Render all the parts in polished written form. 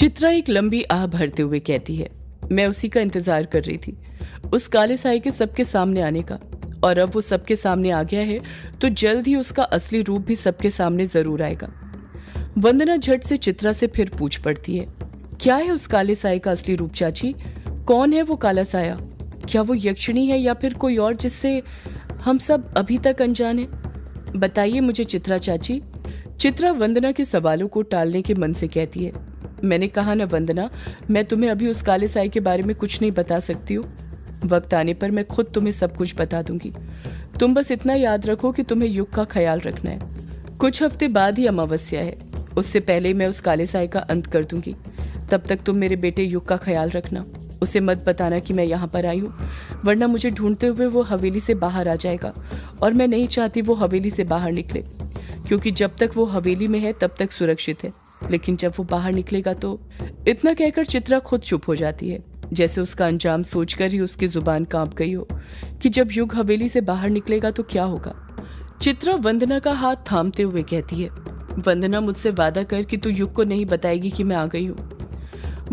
चित्रा एक लंबी आह भरते हुए कहती है, मैं उसी का इंतजार कर रही थी, उस काले साए के सबके सामने आने का। और अब वो सबके सामने आ गया है तो जल्द ही उसका असली रूप भी सबके सामने जरूर आएगा। वंदना झट से चित्रा से फिर पूछ पड़ती है, क्या है उस काले साए का असली रूप चाची? कौन है वो काला साया? क्या वो यक्षिणी है या फिर कोई और जिससे हम सब अभी तक अनजान हैं? बताइए मुझे चित्रा चाची। चित्रा वंदना के सवालों को टालने के मन से कहती है, मैंने कहा ना वंदना, मैं तुम्हें अभी उस काले साए के बारे में कुछ नहीं बता सकती हूँ। वक्त आने पर मैं खुद तुम्हें सब कुछ बता दूंगी। तुम बस इतना याद रखो कि तुम्हें युग का ख्याल रखना है। कुछ हफ्ते बाद ही अमावस्या है, उससे पहले मैं उस काले साए का अंत कर दूंगी। तब तक तुम मेरे बेटे युग का ख्याल रखना। उसे मत बताना कि मैं यहाँ पर आई हूँ, वरना मुझे ढूंढते हुए वो हवेली से बाहर आ जाएगा और मैं नहीं चाहती वो हवेली से बाहर निकले, क्योंकि जब तक वो हवेली में है तब तक सुरक्षित है, लेकिन जब वो बाहर निकलेगा तो। इतना कहकर चित्रा खुद चुप हो जाती है, जैसे उसका अंजाम सोचकर ही उसकी जुबान कांप गई हो कि जब युग हवेली से बाहर निकलेगा तो क्या होगा। चित्रा वंदना का हाथ थामते हुए कहती है, वंदना मुझसे वादा कर कि तू युग को नहीं बताएगी कि मैं आ गई हूँ।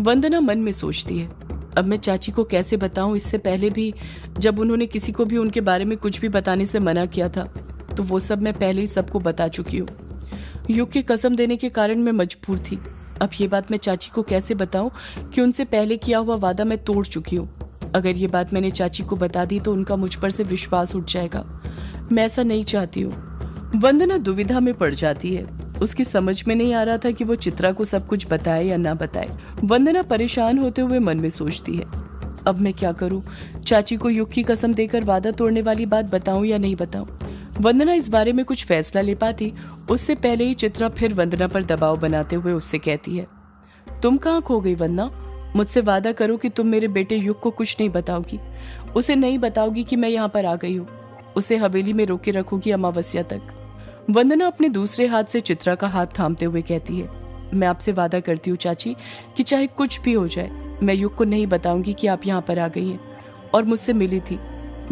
वंदना मन में सोचती है, अब मैं चाची को कैसे बताऊं? इससे पहले भी जब उन्होंने किसी को भी उनके बारे में कुछ भी बताने से मना किया था तो वो सब मैं पहले ही सबको बता चुकी हूँ। युग की कसम देने के कारण मैं मजबूर थी। अब ये बात मैं चाची को कैसे बताऊं कि उनसे पहले किया हुआ वादा मैं तोड़ चुकी हूँ। अगर ये बात मैंने चाची को बता दी तो उनका मुझ पर से विश्वास उठ जाएगा। मैं ऐसा नहीं चाहती हूँ। वंदना दुविधा में पड़ जाती है। उसकी समझ में नहीं आ रहा था कि वो चित्रा को सब कुछ बताए या ना बताए। वंदना परेशान होते हुए मन में सोचती है, अब मैं क्या करूं? चाची को युग की कसम देकर वादा तोड़ने वाली बात बताऊं या नहीं बताऊं? वंदना इस बारे में कुछ फैसला ले पाती उससे पहले ही चित्रा फिर वंदना पर दबाव बनाते हुए उससे कहती है, तुम कहाँ खो गई वंदना? मुझसे वादा करो कि तुम मेरे बेटे युग को कुछ नहीं बताओगी। उसे नहीं बताओगी कि मैं यहाँ पर आ गई हूँ। उसे हवेली में रोके रखोगी अमावस्या तक। वंदना अपने दूसरे हाथ से चित्रा का हाथ थामते हुए कहती है, मैं आपसे वादा करती हूँ चाची कि चाहे कुछ भी हो जाए मैं युग को नहीं बताऊंगी कि आप यहाँ पर आ गई हैं और मुझसे मिली थी।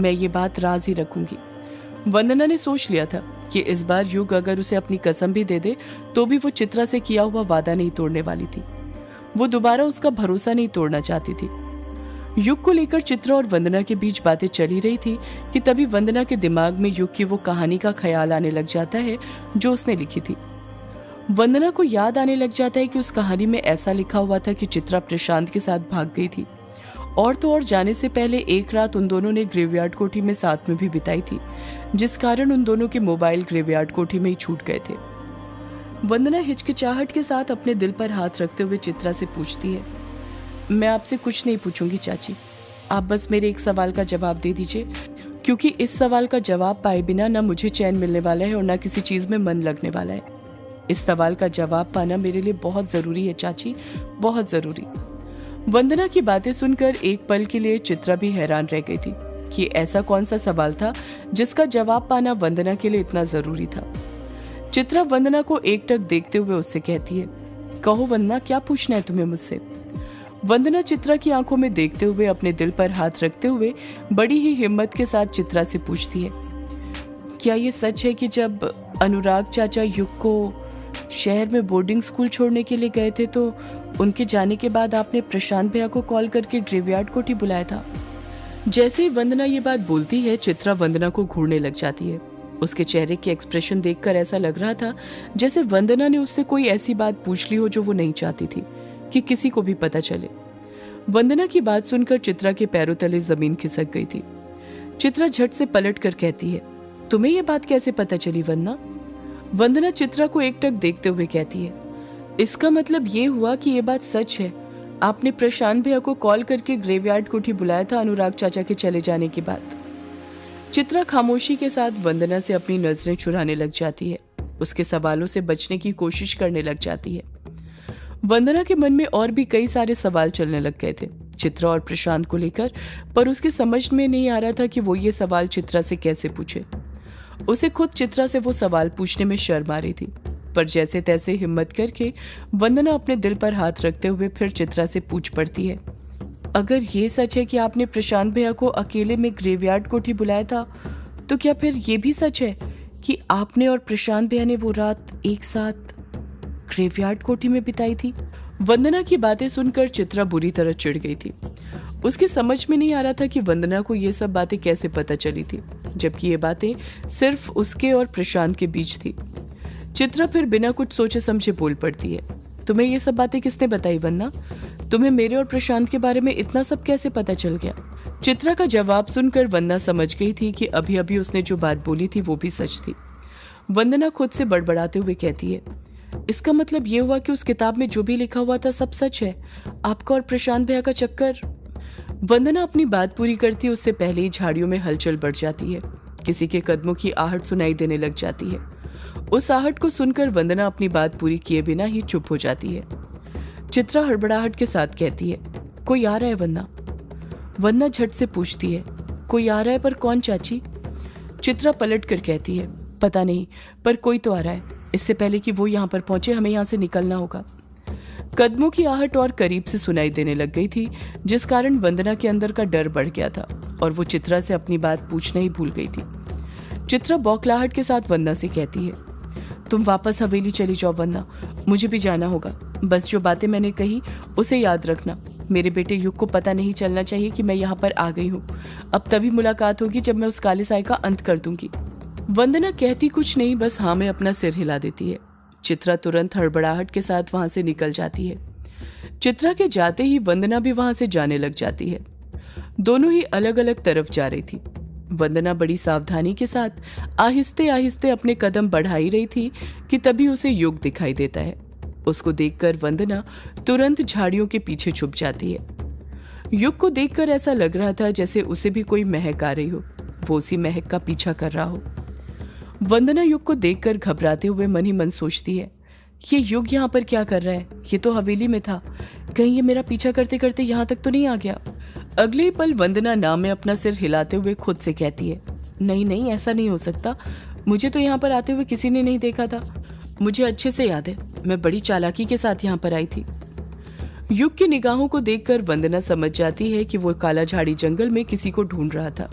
मैं ये बात राज ही रखूंगी। वंदना ने सोच लिया था कि इस बार युग अगर उसे अपनी कसम भी दे दे तो भी वो चित्रा से किया हुआ वादा नहीं तोड़ने वाली थी। वो दोबारा उसका भरोसा नहीं तोड़ना चाहती थी। युग को लेकर चित्रा और वंदना के बीच बातें चली रही थी कि तभी वंदना के दिमाग में युग की वो कहानी का ख्याल आने लग जाता है जो उसने लिखी थी। वंदना को याद आने लग जाता है कि उस कहानी में ऐसा लिखा हुआ था कि चित्रा प्रशांत के साथ भाग गई थी और तो और जाने से पहले एक रात उन दोनों ने ग्रेवयार्ड कोठी में साथ में भी बिताई थी, जिस कारण उन दोनों के मोबाइल ग्रेवयार्ड कोठी में ही छूट गए थे। वंदना हिचकिचाहट के साथ अपने दिल पर हाथ रखते हुए चित्रा से पूछती है, मैं आपसे कुछ नहीं पूछूंगी चाची, आप बस मेरे एक सवाल का जवाब दे दीजिए, क्योंकि इस सवाल का जवाब पाए बिना ना मुझे चैन मिलने वाला है और ना किसी चीज में मन लगने वाला है। इस सवाल का जवाब पाना मेरे लिए बहुत जरूरी है चाची, बहुत जरूरी। वंदना की बातें सुनकर एक पल के लिए चित्रा भी हैरान रह गई थी कि ऐसा कौन सा सवाल था जिसका जवाब पाना वंदना के लिए इतना जरूरी था। चित्रा वंदना को एकटक देखते हुए उससे कहती है, कहो वंदना, क्या पूछना है तुम्हें मुझसे? वंदना चित्रा की आंखों में देखते हुए अपने दिल पर हाथ रखते हुए बड़ी ही हिम्मत के साथ चित्रा से पूछती है, क्या ये सच है कि जब अनुराग चाचा युग को शहर में बोर्डिंग स्कूल छोड़ने के लिए गए थे तो उनके जाने के बाद आपने प्रशांत भैया को कॉल करके ग्रेवयार्ड कोठी बुलाया था? जैसे ही वंदना ये बात बोलती है चित्रा वंदना को घूरने लग जाती है। उसके चेहरे के एक्सप्रेशन देखकर ऐसा लग रहा था जैसे वंदना ने उससे कोई ऐसी बात पूछ ली हो जो वो नहीं चाहती थी कि किसी को भी पता चले। वंदना की बात सुनकर चित्रा के पैरों तले जमीन खिसक गई थी। चित्रा झट से पलट कर कहती है, तुम्हें यह बात कैसे पता चली वंदना? वंदना चित्रा को एकटक देखते हुए कहती है, इसका मतलब ये हुआ कि ये बात सच है, आपने प्रशांत भैया को कॉल करके ग्रेवयार्ड कोठी बुलाया था अनुराग चाचा के चले जाने के बाद। चित्रा खामोशी के साथ वंदना से अपनी नजरें चुराने लग जाती है, उसके सवालों से बचने की कोशिश करने लग जाती है। वंदना के मन में और भी कई सारे सवाल चलने लग गए थे चित्रा और प्रशांत को लेकर, पर उसके समझ में नहीं आ रहा था कि वो ये सवाल चित्रा से कैसे पूछे। उसे खुद चित्रा से वो सवाल पूछने में शर्म आ रही थी, पर जैसे तैसे हिम्मत करके वंदना अपने दिल पर हाथ रखते हुए फिर चित्रा से पूछ पड़ती है, अगर ये सच है कि आपने प्रशांत भैया को अकेले में ग्रेवयार्ड कोठी बुलाया था तो क्या फिर ये भी सच है कि आपने और प्रशांत भैया ने वो रात एक साथ ग्रेवयार्ड कोठी में बिताई थी? वंदना की बातें सुनकर चित्रा बुरी तरह चिढ़ गई थी। उसकी समझ में नहीं आ रहा था कि वंदना को ये सब बातें कैसे पता चली थी, जबकि ये बातें सिर्फ उसके और प्रशांत के बीच थी। चित्रा फिर बिना कुछ सोचे समझे बोल पड़ती है, तुम्हें ये सब बातें किसने बताई वंदना? तुम्हें मेरे और प्रशांत के बारे में इतना सब कैसे पता चल गया? चित्रा का जवाब सुनकर वंदना समझ गई थी कि अभी अभी उसने जो बात बोली थी वो भी सच थी। वंदना खुद से बड़बड़ाते हुए कहती है, इसका मतलब ये हुआ कि उस किताब में जो भी लिखा हुआ था सब सच है? आपका और प्रशांत भैया का चक्कर। वंदना अपनी बात पूरी करती है उससे पहले ही झाड़ियों में हलचल बढ़ जाती है। किसी के कदमों की आहट सुनाई देने लग जाती है। उस आहट को सुनकर वंदना अपनी बात पूरी किए बिना ही चुप हो जाती है। चित्रा हड़बड़ाहट के साथ कहती है, कोई आ रहा है वंदना? वंदना झट से पूछती है, कोई आ रहा है पर कौन चाची? चित्रा पलट कर कहती है, पता नहीं, पर कोई तो आ रहा है। इससे पहले कि वो यहाँ पर पहुंचे हमें यहाँ से निकलना होगा। कदमों की आहट और करीब से सुनाई देने लग गई थी, जिस कारण वंदना के अंदर का डर बढ़ गया था और वो चित्रा से अपनी बात पूछना ही भूल गई थी। चित्रा बौखलाहट के साथ वंदना से कहती है, तुम वापस हवेली चली जाओ वंदना, मुझे भी जाना होगा। बस जो बातें मैंने कही उसे याद रखना। मेरे बेटे युग को पता नहीं चलना चाहिए कि मैं यहाँ पर आ गई हूँ। अब तभी मुलाकात होगी जब मैं उस काले साए का अंत कर दूंगी। वंदना कहती कुछ नहीं, बस हाँ में अपना सिर हिला देती है। चित्रा तुरंत हड़बड़ाहट के साथ वहां से निकल जाती है। चित्रा के जाते ही वंदना भी वहां से जाने लग जाती है। दोनों ही अलग अलग तरफ जा रही थी। वंदना बड़ी सावधानी के साथ आहिस्ते आहिस्ते अपने कदम बढ़ाई रही थी कि तभी उसे युग दिखाई देता है। उसको देखकर वंदना तुरंत झाड़ियों के पीछे छुप जाती है। युग को देखकर ऐसा लग रहा था जैसे उसे भी कोई महक आ रही हो, वो उसी महक का पीछा कर रहा हो। वंदना युग को देखकर घबराते हुए मन ही मन सोचती है, ये युग यहाँ पर क्या कर रहा है? ये तो हवेली में था, कहीं ये मेरा पीछा करते करते यहाँ तक तो नहीं आ गया? अगले पल वंदना नाम में अपना सिर हिलाते हुए खुद से कहती है, नहीं नहीं, ऐसा नहीं हो सकता। मुझे तो यहाँ पर आते हुए किसी ने नहीं देखा था। मुझे अच्छे से याद है, मैं बड़ी चालाकी के साथ यहाँ पर आई थी। युग की निगाहों को देखकर वंदना समझ जाती है कि वो काला झाड़ी जंगल में किसी को ढूंढ रहा था।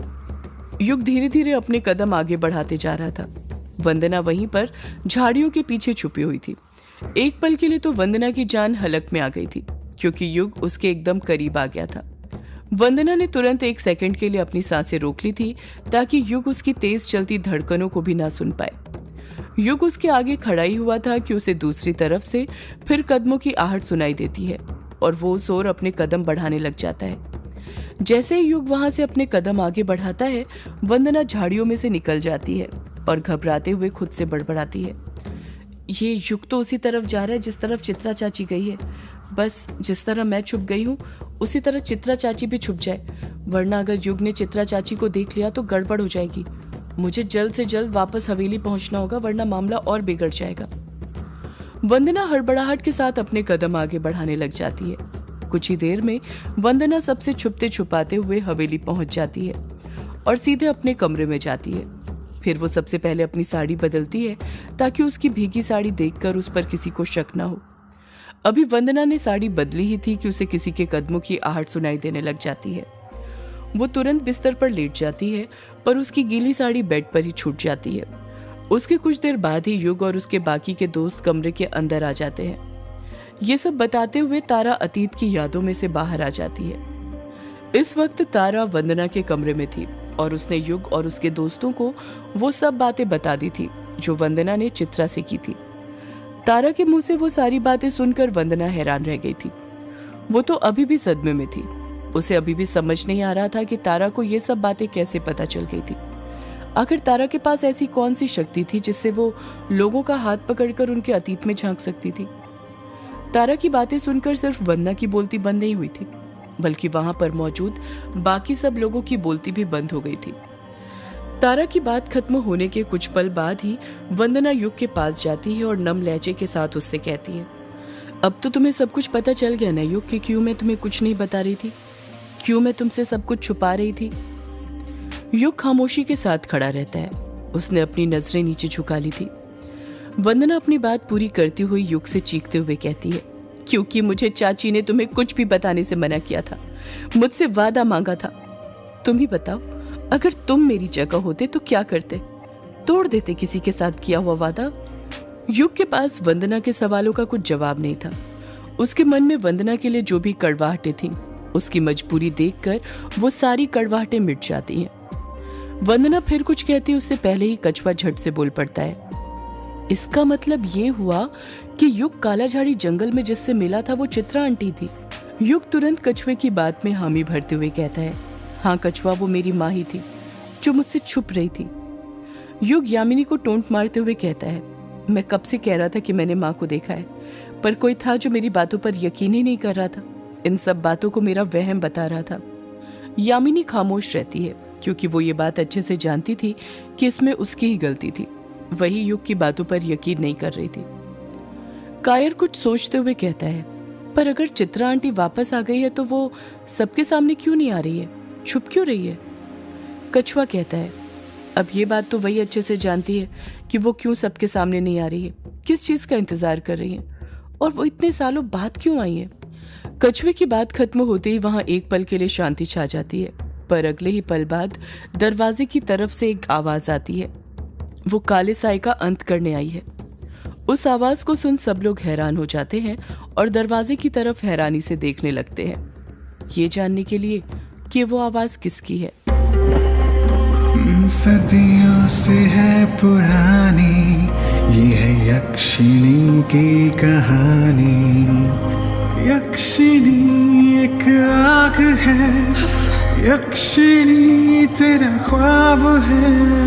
युग धीरे धीरे अपने कदम आगे बढ़ाते जा रहा था। वंदना वहीं पर झाड़ियों के पीछे छुपी हुई थी। एक पल के लिए तो वंदना की जान हलक में आ गई थी, क्योंकि युग उसके एकदम करीब आ गया था। वंदना ने तुरंत एक सेकंड के लिए अपनी सांसें रोक ली थी, ताकि युग उसकी तेज चलती धड़कनों को भी ना सुन पाए। युग उसके आगे खड़ा ही हुआ था कि उसे दूसरी तरफ से फिर कदमों की आहट सुनाई देती है और वो उस ओर अपने कदम बढ़ाने लग जाता है। जैसे ही युग वहां से अपने कदम आगे बढ़ाता है, वंदना झाड़ियों में से निकल जाती है और घबराते हुए खुद से बड़बड़ाती है, ये युग तो उसी तरफ जा रहा है जिस तरफ चित्रा चाची गई है। बस जिस तरह मैं छुप गई हूँ उसी तरह चित्रा चाची भी छुप जाए, वरना अगर युग ने चित्रा चाची को देख लिया तो गड़बड़ हो जाएगी। मुझे जल्द से जल्द वापस हवेली पहुंचना होगा, वरना मामला और बिगड़ जाएगा। वंदना हड़बड़ाहट के साथ अपने कदम आगे बढ़ाने लग जाती है। कुछ ही देर में वंदना सबसे छुपते छुपाते हुए हवेली पहुंच जाती है और सीधे अपने कमरे में जाती है। फिर वो सबसे पहले अपनी साड़ी बदलती है, ताकि उसकी भीगी साड़ी देखकर उस पर किसी को शक न हो। अभी वंदना ने साड़ी बदली ही थी कि उसे किसी के कदमों की आहट सुनाई देने लग जाती है। वो तुरंत बिस्तर पर लेट जाती है, पर उसकी गीली साड़ी बेड पर ही छूट जाती है। उसके कुछ देर बाद ही युग और उसके बाकी के दोस्त कमरे के अंदर आ जाते हैं। ये सब बताते हुए तारा अतीत की यादों में से बाहर आ जाती है। इस वक्त तारा वंदना के कमरे में थी और उसने युग और उसके दोस्तों को वो सब बातें बता दी थी जो वंदना ने चित्रा से की थी। तारा के मुंह से वो सारी बातें सुनकर वंदना हैरान रह गई थी। वो तो अभी भी सदमे में थी। उसे अभी भी समझ नहीं आ रहा था कि तारा को ये सब बातें कैसे पता चल गई थी। आखिर तारा के पास ऐसी कौन सी शक्ति थी जिससे वो लोगों का हाथ पकड़कर उनके अतीत में झांक सकती थी। तारा की बातें सुनकर सिर्फ वंदना की बोलती बंद नहीं हुई थी, बल्कि वहां पर मौजूद बाकी सब लोगों की बोलती भी बंद हो गई थी। तारा की बात खत्म होने के कुछ पल बाद ही वंदना युग के पास जाती है और नम लहजे के साथ उससे कहती है, अब तो तुम्हें सब कुछ पता चल गया ना युग, कि क्यों मैं तुम्हें कुछ नहीं बता रही थी, क्यों मैं तुमसे सब कुछ छुपा रही थी। युग खामोशी के साथ खड़ा रहता है। उसने अपनी नजरें नीचे झुका ली थी। वंदना अपनी बात पूरी करती हुई युग से चीखते हुए कहती है, क्योंकि मुझे चाची ने तुम्हें कुछ भी बताने से मना किया था, मुझसे वादा मांगा था। तुम ही बताओ, अगर तुम मेरी जगह होते तो क्या करते? तोड़ देते किसी के साथ किया हुआ वादा? युग के पास वंदना के सवालों का कुछ जवाब नहीं था। उसके मन में वंदना के लिए जो भी कड़वाहटें थीं, उसकी मजबूरी देखकर वो सारी कड़वाहटें मिट जाती हैं। वंदना फिर कुछ कहती उससे पहले ही कछुआ झट से बोल पड़ता है। इसका मतलब ये हुआ कि युग कालाझाड़ी जंगल में जिससे मिला था वो चित्रा आंटी थी। युग तुरंत कछुए की बात में हामी भरते हुए कहता है, हाँ कछुआ, वो मेरी माँ ही थी जो मुझसे छुप रही थी। युग यामिनी को टोंट मारते हुए कहता है, मैं कब से कह रहा था कि मैंने माँ को देखा है, पर कोई था जो मेरी बातों पर यकीन ही नहीं कर रहा था। इन सब बातों को मेरा वहम बता रहा था। यामिनी खामोश रहती है क्योंकि वो ये बात अच्छे से जानती थी कि इसमें उसकी ही गलती थी। वही युग की बातों पर यकीन नहीं कर रही थी। कायर कुछ सोचते हुए कहता है, पर अगर चित्रा आंटी वापस आ गई है तो वो सबके सामने क्यों नहीं आ रही है, छुप क्यों रही है? कछुआ कहता है, अब ये बात तो वही अच्छे से जानती है कि वो क्यों सबके सामने नहीं आ रही है, किस चीज का इंतजार कर रही है, और वो इतने सालों बाद क्यों आई है। कछुए की बात खत्म होते ही वहां एक पल के लिए शांति छा जाती है, पर अगले ही पल बाद दरवाजे की तरफ से एक आवाज आती है। वो काले साए का अंत करने आई है। उस आवाज को सुन सब लोग हैरान हो जाते हैं और दरवाजे की तरफ हैरानी से देखने लगते हैं, ये जानने के लिए कि वो आवाज किसकी है। सदियों से है पुरानी ये है यक्षिणी की कहानी। यक्षिणी एक आग है, यक्षिणी तेरा ख्वाब है।